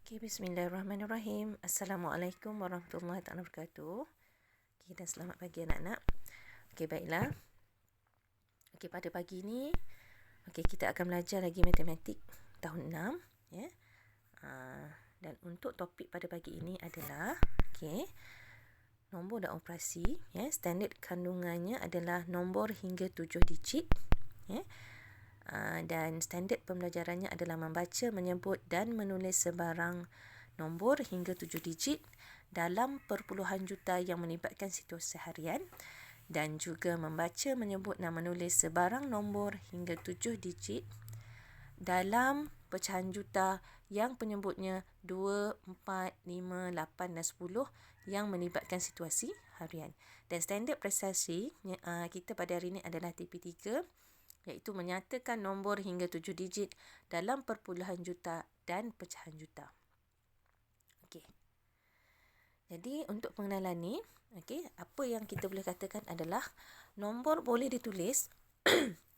Okay, bismillahirrahmanirrahim. Assalamualaikum warahmatullahi wabarakatuh. Okay, dan selamat pagi anak-anak. Okay, baiklah. Okay, pada pagi ni, okay, kita akan belajar lagi matematik tahun 6. Ya. Dan untuk topik pada pagi ini adalah, okay, nombor dan operasi. Ya. Standard kandungannya adalah nombor hingga 7 digit. Ya. Dan standard pembelajarannya adalah membaca, menyebut dan menulis sebarang nombor hingga 7 digit dalam perpuluhan juta yang melibatkan situasi harian, dan juga membaca, menyebut dan menulis sebarang nombor hingga 7 digit dalam pecahan juta yang penyebutnya 2, 4, 5, 8 dan 10 yang melibatkan situasi harian. Dan standard prestasi kita pada hari ini adalah TP3, iaitu menyatakan nombor hingga 7 digit dalam perpuluhan juta dan pecahan juta. Okey. Jadi untuk pengenalan ni, okey, apa yang kita boleh katakan adalah nombor boleh ditulis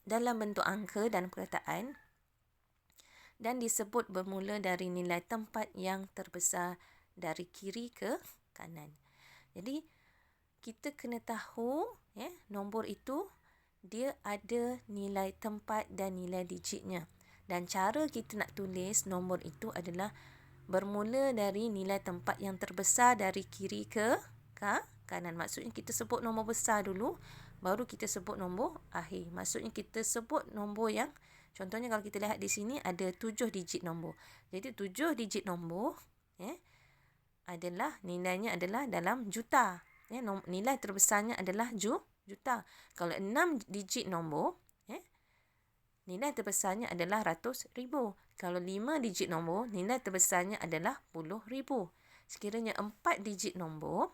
dalam bentuk angka dan perkataan dan disebut bermula dari nilai tempat yang terbesar dari kiri ke kanan. Jadi kita kena tahu nombor itu dia ada nilai tempat dan nilai digitnya. Dan cara kita nak tulis nombor itu adalah bermula dari nilai tempat yang terbesar dari kiri ke kanan. Maksudnya kita sebut nombor besar dulu, baru kita sebut nombor akhir. Maksudnya kita sebut nombor yang, contohnya kalau kita lihat di sini ada 7 digit nombor. Jadi 7 digit nombor adalah nilainya adalah dalam juta. Nilai terbesarnya adalah juta. Kalau 6 digit nombor, nilai terbesarnya adalah ratus ribu. Kalau 5 digit nombor, nilai terbesarnya adalah puluh ribu. Sekiranya 4 digit nombor,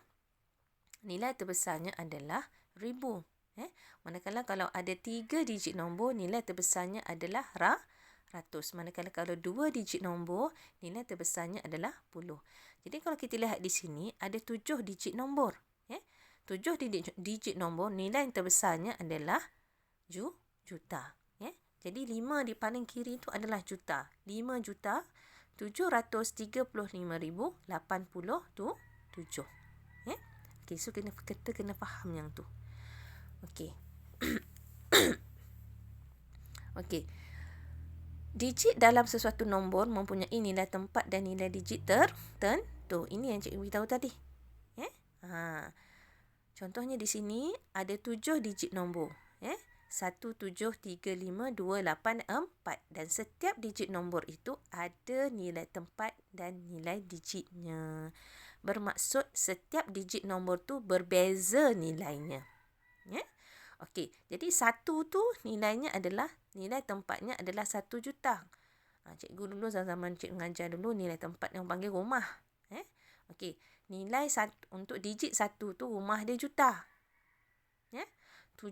nilai terbesarnya adalah ribu. Manakala kalau ada 3 digit nombor, nilai terbesarnya adalah ratus. Manakala kalau 2 digit nombor, nilai terbesarnya adalah puluh. Jadi kalau kita lihat di sini, ada 7 digit nombor. 7 digit nombor, nilai yang terbesarnya adalah juta. Jadi 5 di paling kiri itu adalah juta. 5 juta 735,087. Okey, so kita kena faham yang tu. Okey. Okey. Digit dalam sesuatu nombor mempunyai nilai tempat dan nilai digit tertentu. Ini yang cikgu beritahu tadi. Contohnya di sini ada 7 digit nombor. 1735284, dan setiap digit nombor itu ada nilai tempat dan nilai digitnya. Bermaksud setiap digit nombor tu berbeza nilainya. Okey, jadi 1 tu nilainya adalah, nilai tempatnya adalah 1 juta. Cikgu dulu zaman cikgu mengajar dulu, nilai tempat yang panggil rumah. Okey, nilai untuk digit 1 tu rumah dia juta. 7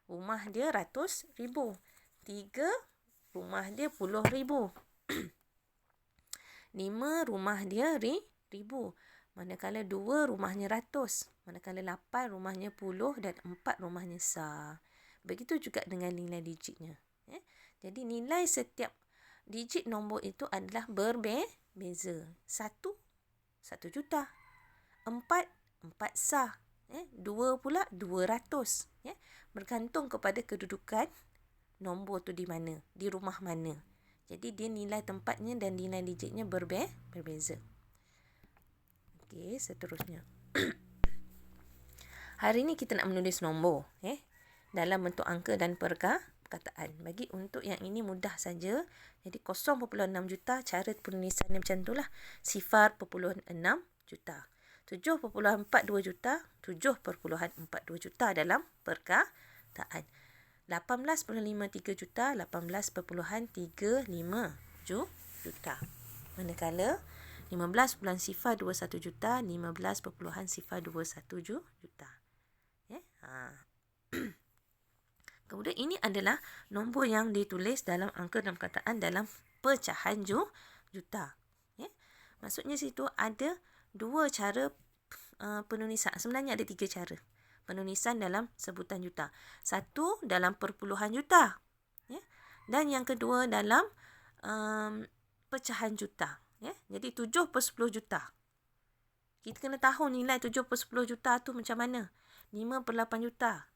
rumah dia ratus ribu. 3 rumah dia puluh ribu. 5 rumah dia ribu. Manakala 2 rumahnya ratus. Manakala 8 rumahnya puluh dan 4 rumahnya sar. Begitu juga dengan nilai digitnya. Jadi nilai setiap digit nombor itu adalah berbeza. 1 juta. 4 sah. 2 pula 200. Bergantung kepada kedudukan nombor tu di mana, di rumah mana. Jadi dia nilai tempatnya dan nilai digitnya berbeza. Okey, seterusnya. Hari ni kita nak menulis nombor dalam bentuk angka dan perkataan. Bagi untuk yang ini mudah saja. Jadi 0.6 juta, cara penulisannya macam itulah. 0.6 juta. 7.42 juta, 7.42 juta dalam perkataan. 18.53 juta, 18.35 juta. Manakala 15.021 juta, 15.021 juta. Kemudian ini adalah nombor yang ditulis dalam angka dan perkataan dalam pecahan juta. Maksudnya situ ada 2 cara penulisan. Sebenarnya ada 3 cara penulisan dalam sebutan juta. 1 dalam perpuluhan juta. Dan yang kedua dalam pecahan juta. Jadi 7 per 10 juta. Kita kena tahu nilai 7 per 10 juta tu macam mana. 5 per 8 juta.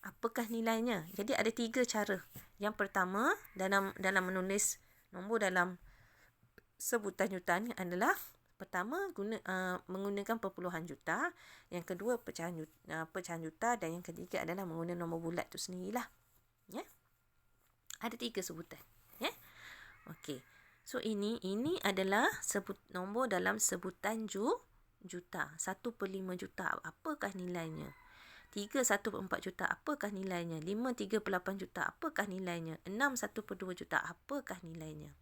Apakah nilainya? Jadi ada 3 cara. Yang pertama, dalam menulis nombor dalam sebutan juta ni adalah pertama menggunakan perpuluhan juta, yang kedua pecahan juta dan yang ketiga adalah menggunakan nombor bulat tu sendirilah. Ada 3 sebutan. Okey. So ini adalah nombor dalam sebutan juta. 1 per 5 juta. Apakah nilainya? 3 1 per 4 juta. Apakah nilainya? 5 3 per 8 juta. Apakah nilainya? 6 1 per 2 juta. Apakah nilainya?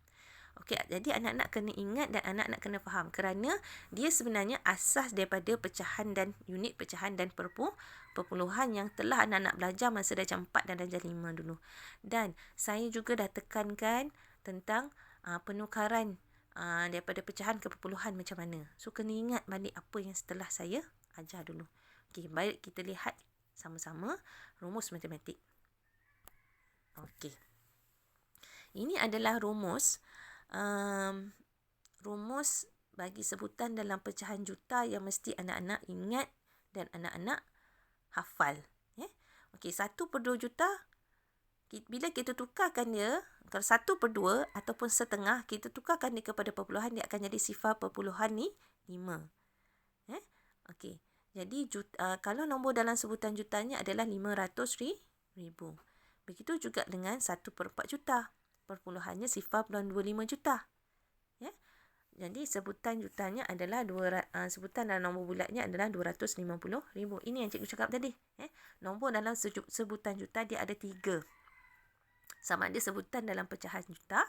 Okey, jadi anak-anak kena ingat dan anak-anak kena faham kerana dia sebenarnya asas daripada pecahan dan unit pecahan dan perpuluhan yang telah anak-anak belajar masa darjah 4 dan darjah 5 dulu. Dan saya juga dah tekankan tentang penukaran daripada pecahan ke perpuluhan macam mana. So, kena ingat balik apa yang setelah saya ajar dulu. Okey, baik kita lihat sama-sama rumus matematik. Okey. Ini adalah rumus bagi sebutan dalam pecahan juta yang mesti anak-anak ingat dan anak-anak hafal. Okey, 1 per 2 juta, bila kita tukarkan dia, kalau 1 per 2 ataupun setengah, kita tukarkan dia kepada perpuluhan, dia akan jadi 0.5. Okey, jadi kalau nombor dalam sebutan jutanya adalah 500,000. Begitu juga dengan 1 per 4 juta. Perpuluhannya 0.25 juta. Jadi sebutan jutanya adalah sebutan dalam nombor bulatnya adalah 250,000. Ini yang cikgu cakap tadi. Nombor dalam sebutan juta dia ada 3. Sama ada sebutan dalam pecahan juta,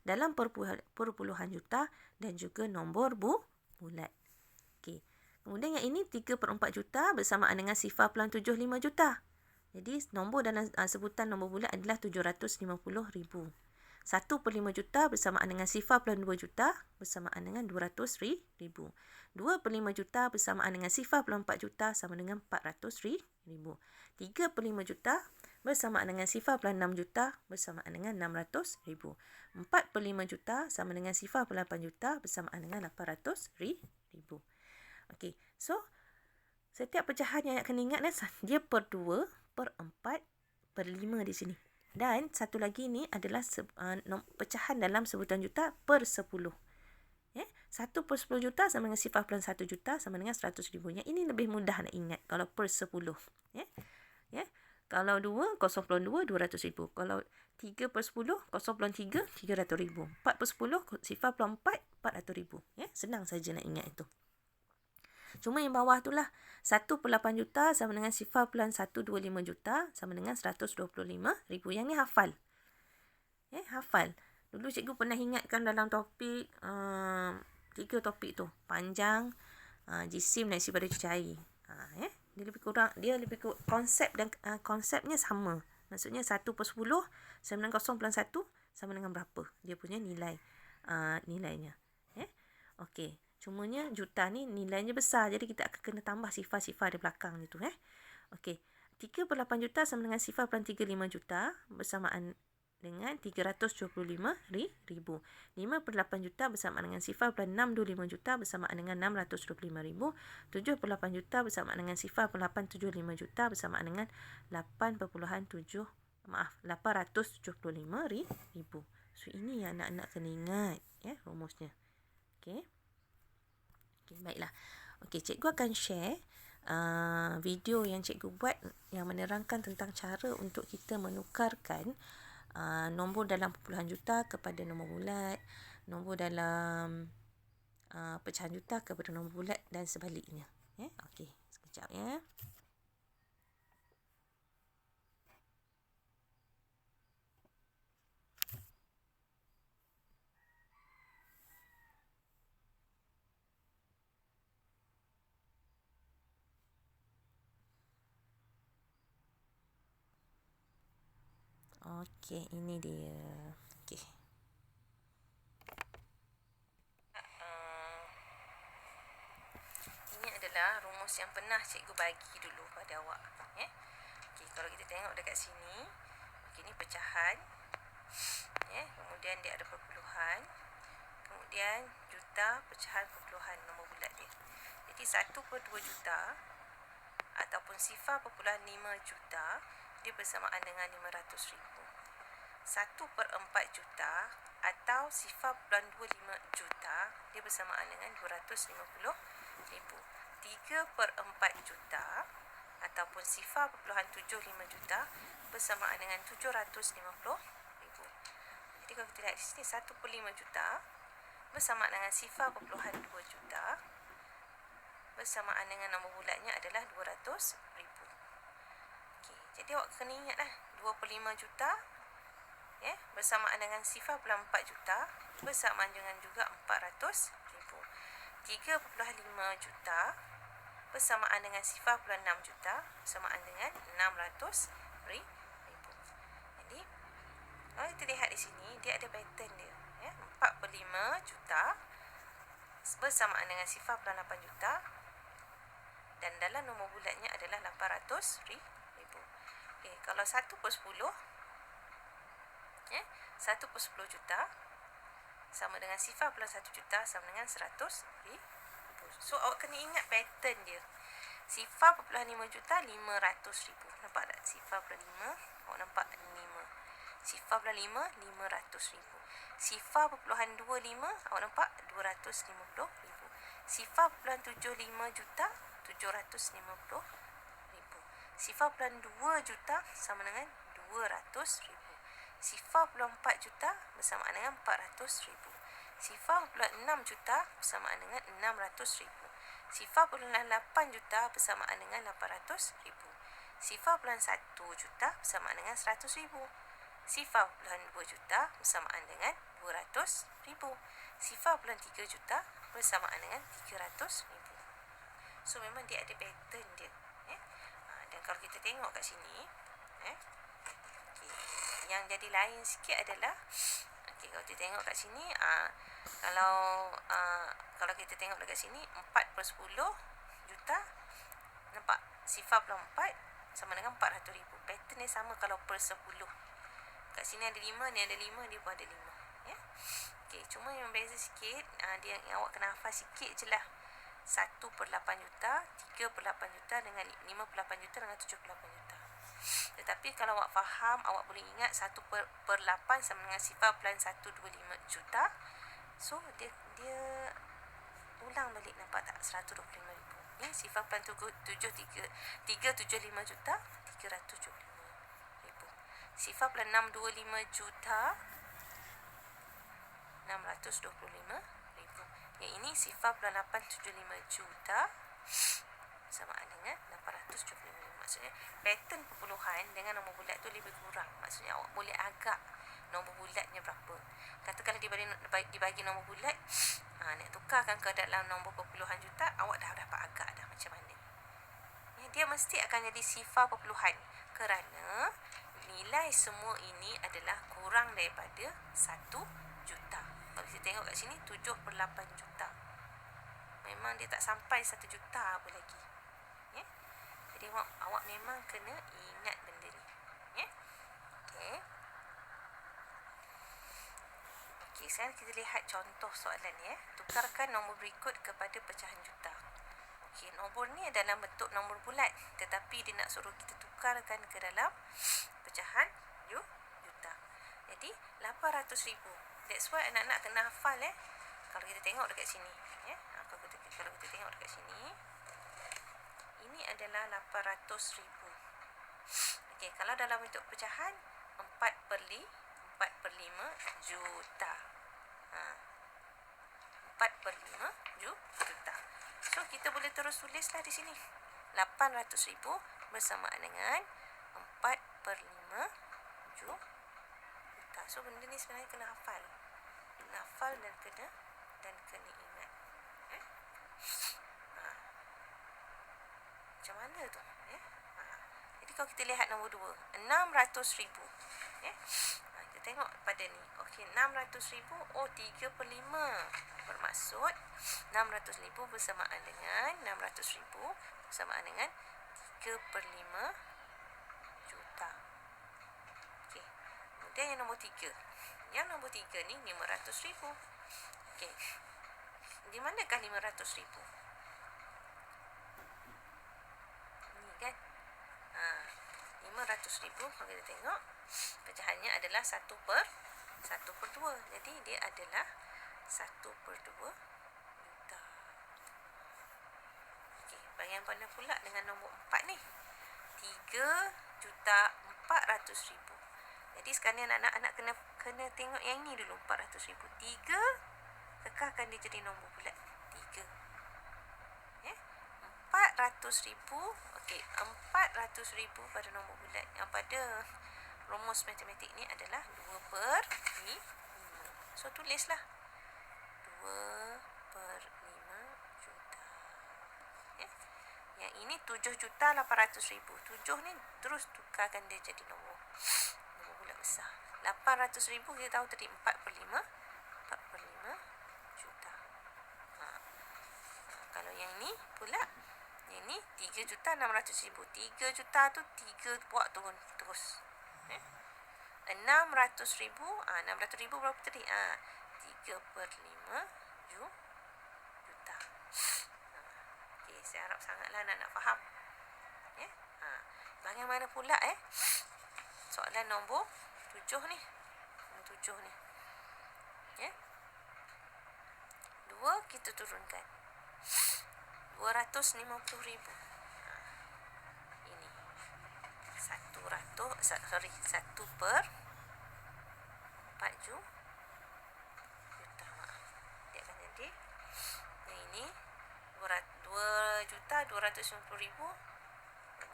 dalam perpuluhan juta dan juga nombor bulat. Okey. Kemudian yang ini 3 per 4 juta bersamaan dengan 0.75 juta. Jadi nombor dalam sebutan nombor bulat adalah 750,000. 1 per 5 juta bersamaan dengan 0.2 juta bersamaan dengan 200,000. 2 per 5 juta bersamaan dengan 0.4 juta sama dengan 400,000. 3 per 5 juta bersamaan dengan 0.6 juta bersamaan dengan 600,000. 4 per 5 juta sama dengan 0.8 juta bersamaan dengan 800,000. Okey, so setiap pecahan yang nak kena ingat dia per 2, per 4, per 5 di sini. Dan satu lagi ni adalah pecahan dalam sebutan juta per 10. 1 per 10 juta sama dengan 0.1 juta sama dengan 100,000. Yang ini lebih mudah nak ingat kalau per 10. Kalau 2, 0.2, 200,000. Kalau 3 per 10, 0.3, 300,000. 4 per 10, 0.4, 400,000. Senang saja nak ingat itu. Cuma yang bawah tu lah. 1 per 8 juta sama dengan 0.125 juta sama dengan 125,000. Yang ni hafal. Hafal. Dulu cikgu pernah ingatkan dalam topik 3 topik tu. Panjang, jisim dan isi pada cair. Dia lebih kurang konsep dan konsepnya sama. Maksudnya 1 per 10 sama dengan 0.1 sama dengan berapa. Dia punya nilainya. Okey. Cumanya juta ni nilainya besar. Jadi kita akan kena tambah sifar-sifar di belakang ni tu. Okey. 3 per 8 juta sama dengan 0.35 juta bersamaan dengan 375,000. 5 per 8 juta bersamaan dengan 0.625 juta bersamaan dengan 625,000. 7 per 8 juta bersamaan dengan 0.875 juta bersamaan dengan 875,000. So ini yang anak-anak kena ingat rumusnya. Okey. Okay, baiklah. Okey, cikgu akan share video yang cikgu buat yang menerangkan tentang cara untuk kita menukarkan nombor dalam perpuluhan juta kepada nombor bulat, nombor dalam pecahan juta kepada nombor bulat dan sebaliknya. Okey, sekejap ya. Okey, ini dia. Okey. Ini adalah rumus yang pernah cikgu bagi dulu pada awak. Okey, kalau kita tengok dekat sini, okey, ni pecahan. Kemudian dia ada perpuluhan. kemudian juta pecahan perpuluhan nombor bulat dia. Jadi 1/2 juta ataupun 0.5 juta dia bersamaan dengan 500,000. 1/4 juta atau 0.25 juta dia bersamaan dengan 250,000. 3/4 juta ataupun 0.75 juta bersamaan dengan 750,000. Jadi kalau kita lihat di sini 1/5 juta bersamaan dengan 0.2 juta bersamaan dengan nombor bulatnya adalah 200,000. Okey, jadi awak kena ingatlah 2/5 juta bersamaan dengan 0.4 juta bersamaan dengan juga 400,000. 3/5 juta bersamaan dengan 0.6 juta bersamaan dengan 600,000. Jadi kalau kita lihat di sini dia ada pattern dia. 4/5 juta bersamaan dengan 0.8 juta dan dalam nombor bulatnya adalah 800,000. Okay, kalau 1/10 1/10 juta sama dengan 0.1 juta sama dengan 100,000. So awak kena ingat pattern dia. 0.5 juta 500,000. Nampak tak? 0.5 awak nampak 5. 0.5 500,000. 0.25 awak nampak 250,000. 0.75 juta 750,000. 0.2 juta sama dengan 200,000. 0.4 juta bersamaan dengan 400,000. 0.6 juta bersamaan dengan 600,000. 0.8 juta bersamaan dengan 800,000. 0.1 juta bersamaan dengan 100,000. 0.2 juta bersamaan dengan 200,000. 0.3 juta bersamaan dengan 300,000. So memang dia ada pattern dia. Dan kalau kita tengok kat sini, yang jadi lain sikit adalah kalau kita tengok kat sini, kalau kita tengok dekat sini 4/10 juta, nampak 0.4 sama dengan 400,000. Pattern dia sama kalau per 10. Kat sini ada 5, ni ada 5, dia pun ada 5. Cuma yang beza sikit, dia yang awak kena hafal sikit je lah. 1/8 juta, 3/8 juta dengan 5/8 juta dengan 7/8 juta. Tetapi kalau awak faham, awak boleh ingat 1/8 sama dengan 0.125 juta. So dia ulang balik, nampak tak? 125,000. Ni 0.375 juta 375,000. 0.625 juta 625,000. Yang ini 0.875 juta bersamaan dengan 875,000. Maksudnya pattern perpuluhan dengan nombor bulat tu lebih kurang. Maksudnya awak boleh agak nombor bulatnya berapa. Katakanlah dibagi nombor bulat, nak tukarkan ke dalam nombor perpuluhan juta, awak dah dapat agak dah macam mana. Dia mesti akan jadi sifar perpuluhan kerana nilai semua ini adalah kurang daripada 1 juta. Kalau kita tengok kat sini 7/8 juta. Memang dia tak sampai 1 juta apa lagi. Jadi awak memang kena ingat benda ni. Okey, sekarang kita lihat contoh soalan ni. Tukarkan nombor berikut kepada pecahan juta. Okey, nombor ni dalam bentuk nombor bulat, tetapi dia nak suruh kita tukarkan ke dalam pecahan juta. Jadi 800,000. That's why anak-anak kena hafal kalau kita tengok dekat sini. Kalau kita tengok dekat sini, ini adalah 800,000. Okey, kalau dalam bentuk pecahan 4/5 juta. 4/5 juta. So kita boleh terus tulislah di sini. 800,000 bersamaan dengan 4/5 juta. So benda ni sebenarnya kena hafal. Kena hafal dan kena ingat. Macam mana tu? Jadi kalau kita lihat nombor 2, 600,000. Kita tengok pada ni. Okey, 600,000, 3/5. Bermaksud 600,000 bersamaan dengan 600,000 bersamaan dengan 3/5 juta. Okey. Kemudian yang nombor 3. Yang nombor 3 ni 500,000. Okey. Di manakah 500,000? Ni kan? 500,000 kalau kita tengok pecahannya adalah 1/2. Jadi dia adalah 1/2 juta. Okey, bahagian mana pula dengan nombor 4 ni? 3,400,000. Jadi sekarang anak-anak kena tengok yang ni dulu, 400,000. 3 kekalkan dia jadi nombor bulat. 3. 400,000. Okey, 400,000 pada nombor bulat yang pada rumus matematik ni adalah 2/5. So tulislah 2/5 juta. Yang ini 7,800,000. 7 ni terus tukarkan dia jadi nombor bulat besar. 800,000 kita tahu tadi 4/5 juta. Kalau yang ni pula, yang ni 3,600,000. 3 juta tu 3 buat turun terus. 600,000. 600,000 berapa tadi? 3/5 juta. Okey, saya harap sangatlah anak faham. Bagaimana pula soalan nombor 7 ni. Nombor 7 ni. 2 kita turunkan. 250,000. Ini 1/4 juta. Dia akan jadi yang ini 2,250,000.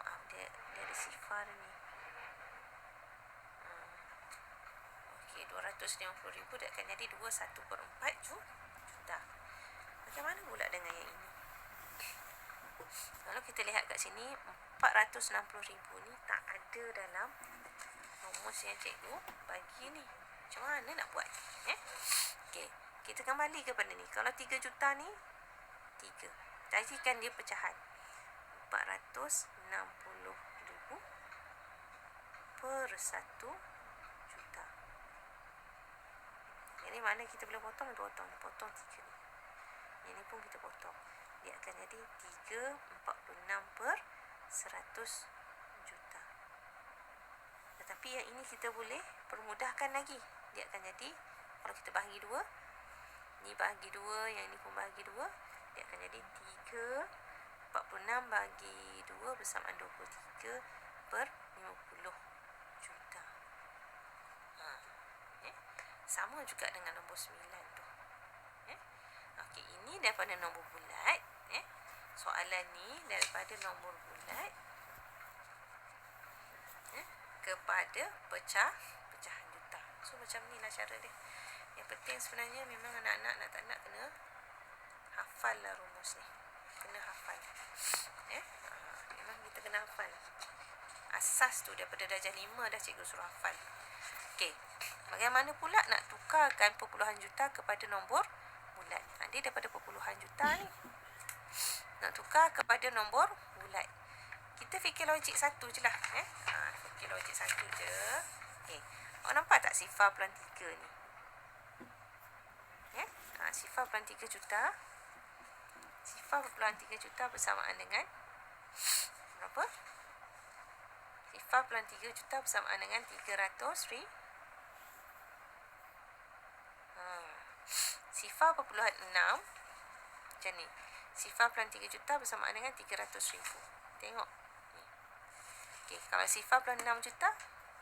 Maaf, dia ada sifar ni. Okey, 250,000 dia akan jadi 1/4 juta. Bagaimana pula dengan yang ini? Kalau kita lihat kat sini, 460,000 ni tak ada dalam rumus yang cikgu bagi ni. Macam mana nak buat? Okey, kita kembali kepada ni. Kalau 3 juta ni, 3. Jadikan dia pecahan. 460,000 per 1 juta. Jadi mana kita boleh potong? Potong 3 ni. Ini pun kita potong. Dia akan jadi 346 per 100 juta. Tetapi yang ini kita boleh permudahkan lagi. Dia akan jadi, kalau kita bahagi 2, ni bahagi 2, yang ini pun bahagi 2, dia akan jadi 346 bagi 2 bersamaan 23 per 50 juta. Sama juga dengan nombor 9 tu. Okey, ini daripada nombor bulat. Soalan ni daripada nombor bulat kepada pecahan juta. So macam ni lah cara dia. Yang penting sebenarnya memang anak-anak nak tak nak kena hafal lah rumus ni. Kena hafal. Memang kita kena hafal. Asas tu daripada darjah 5 dah cikgu suruh hafal. Okey, bagaimana pula nak tukarkan perpuluhan juta kepada nombor bulat? Dia daripada perpuluhan juta ni. Nak tukar kepada nombor bulat. Kita fikir logik satu je lah. Fikir logik satu je. Awak nampak tak sifar peluang 3 ni? Sifar peluang 3 juta. Sifar peluang 3 juta bersamaan dengan berapa? Sifar peluang 3 juta bersamaan dengan 300,000. Sifar perpuluhan 6 macam ni. Sifar peluang 3 juta bersamaan dengan 300,000. Tengok ni. Okay, kalau sifar peluang 6 juta,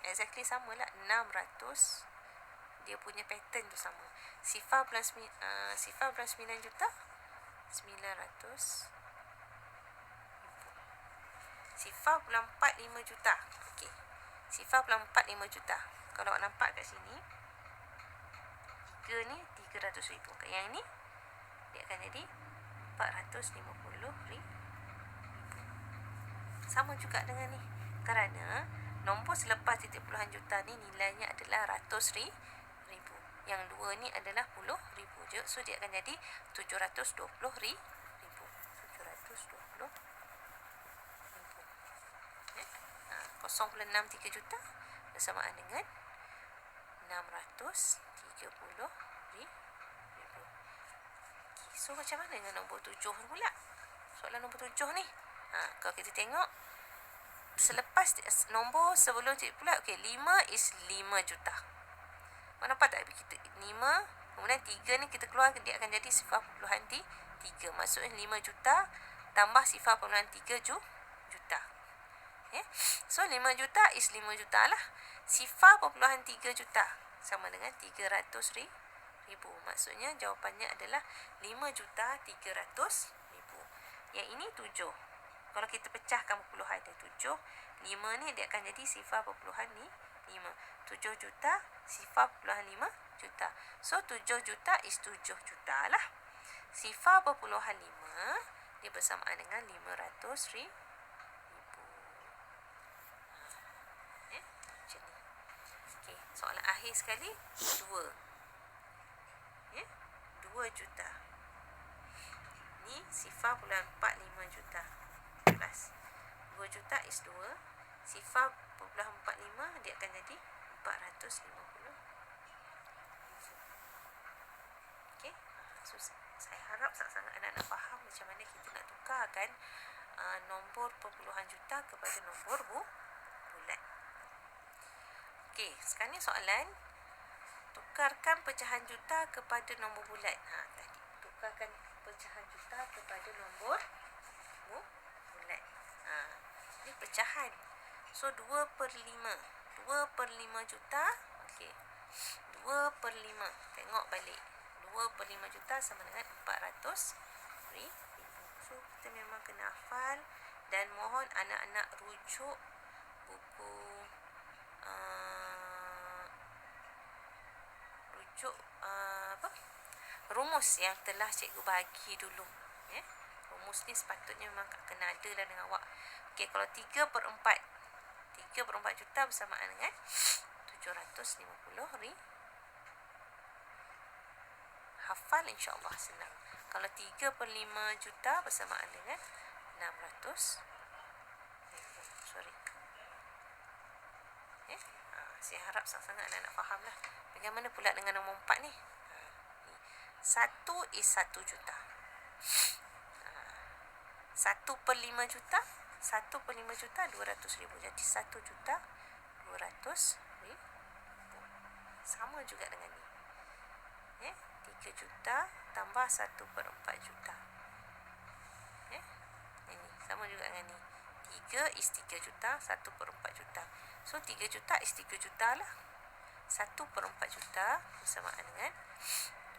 exactly sama lah. 600. Dia punya pattern tu sama. Sifar peluang 9 juta, 900. Sifar peluang 4 5 juta. Okey. Sifar peluang 4 5 juta. Kalau awak nampak kat sini, 3 ni 300,000. Yang ni dia akan jadi 450,000. Sama juga dengan ni. Kerana nombor selepas titik puluhan juta ni nilainya adalah ratus ribu. Yang dua ni adalah puluh ribu je. So dia akan jadi 720,000. 720,000. 0,63 juta bersamaan dengan 630,000. So macam mana dengan nombor 7 pula? Soalan nombor 7 ni. Kalau kita tengok selepas nombor sebelum titik bulat, okey, 5 is 5 juta. Mana nampak tak? Kita 5, kemudian 3 ni kita keluar, dia akan jadi 0.3. Maksudnya 5 juta tambah 0.3 juta. Okay? So 5 juta is 5 juta lah. 0.3 juta sama dengan 300,000. Maksudnya jawapannya adalah 5,300,000. Yang ini 7. Kalau kita pecahkan puluhan dia 7, 5 ni dia akan jadi 0.5. 7 juta, 0.5 juta. So 7 juta is 7 juta lah. 0.5 dia bersamaan dengan 500,000. Macam ni. Okay, soalan akhir sekali 2. 2 juta. Ni 0.45 juta. Plus 2 juta is 2. 0.45 dia akan jadi 450. Okey. So saya harap sangat-sangat anak-anak faham macam mana kita nak tukarkan nombor perpuluhan juta kepada nombor bulat. Okey, sekarang ni soalan tukarkan pecahan juta kepada nombor bulat. Tadi tukarkan pecahan juta kepada nombor bulat. Ini pecahan. So 2/5. 2/5 juta. Okey. 2/5. Tengok balik. 2/5 juta sama dengan 400,000. So kita memang kena hafal dan mohon anak-anak rujuk buku rumus yang telah cikgu bagi dulu. Rumus ni sepatutnya memang kena ada lah dengan awak. Okey, kalau 3/4 juta bersamaan dengan 750,000. Hafal insya-Allah senang. Kalau 3/5 juta bersamaan dengan 600. Saya harap sangat-sangat anak-anak faham lah. Bagaimana pula dengan nombor 4 ni? 1 is 1 juta. 1/5 juta. 1/5 juta 200,000. Jadi 1 juta 200,000. Sama juga dengan ni. 3 juta tambah 1/4 juta. Ini sama juga dengan ni. 3 is 3 juta, 1/4 juta. So 3 juta is 3 juta lah. 1/4 juta bersamaan dengan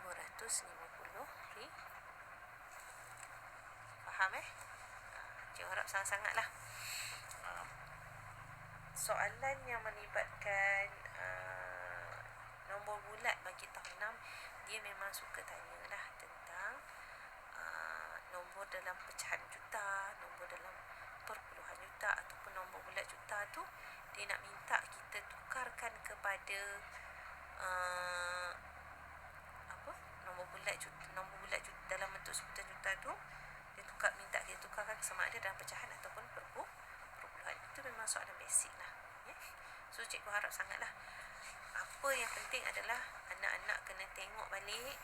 250,000. Faham Cikgu harap sangat-sangat lah. Soalan yang melibatkan nombor bulat bagi tahun 6, dia memang suka tanya lah tentang nombor dalam pecahan juta, nombor dalam perpuluhan juta ataupun nombor bulat juta tu. Dia nak minta kita tukarkan kepada nombor bulat juta dalam bentuk sebutan juta tu. Dia minta kita tukarkan sama ada dalam pecahan ataupun perpuluhan. Itu memang soalan basic lah. So cikgu harap sangatlah. Apa yang penting adalah anak-anak kena tengok balik,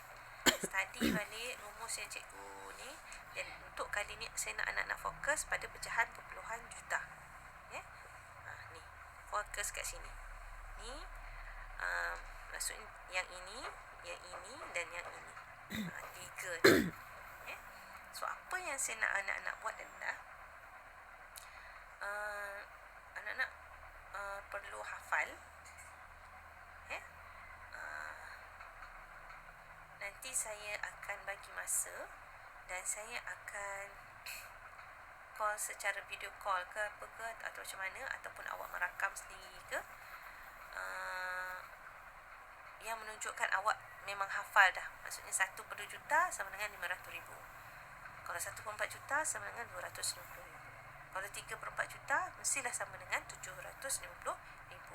study balik rumus yang cikgu ni. Dan untuk kali ni saya nak anak-anak fokus pada pecahan perpuluhan juta. Ni fokus kat sini. Ni maksudnya yang ini dan yang ini. 3 ni. So apa yang saya nak anak-anak buat adalah anak-anak perlu hafal. Nanti saya akan bagi masa dan saya akan call secara video call ke apa ke atau macam mana, ataupun awak merakam sendiri ke, yang menunjukkan awak memang hafal dah. Maksudnya 1/2 juta sama dengan 500,000. Kalau 1/4 juta sama dengan 250,000. Kalau 3/4 juta mestilah sama dengan 750,000.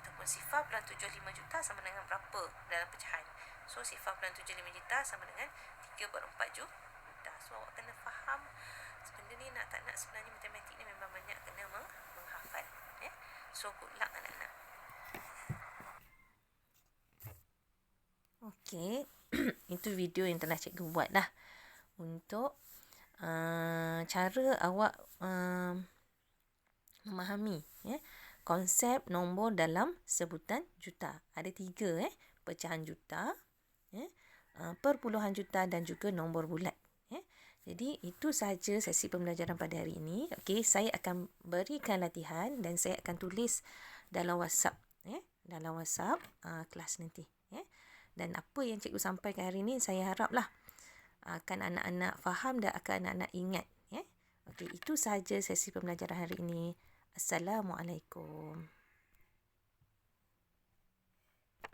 Ataupun 0.75 juta sama dengan berapa dalam pecahan. So 0.75 juta sama dengan 3/4 juta. So awak kena faham benda ni nak tak nak, sebenarnya matematik ni memang banyak kena menghafal. So good luck anak-anak. Okey, itu video yang telah cikgu buat dah. untuk cara awak memahami konsep nombor dalam sebutan juta. Ada 3 pecahan juta, perpuluhan juta dan juga nombor bulat. Jadi itu sahaja sesi pembelajaran pada hari ini. Okey, saya akan berikan latihan dan saya akan tulis dalam WhatsApp, dalam WhatsApp kelas nanti. Dan apa yang cikgu sampaikan hari ini, saya haraplah akan anak-anak faham dan akan anak-anak ingat. Okey, itu sahaja sesi pembelajaran hari ini. Assalamualaikum.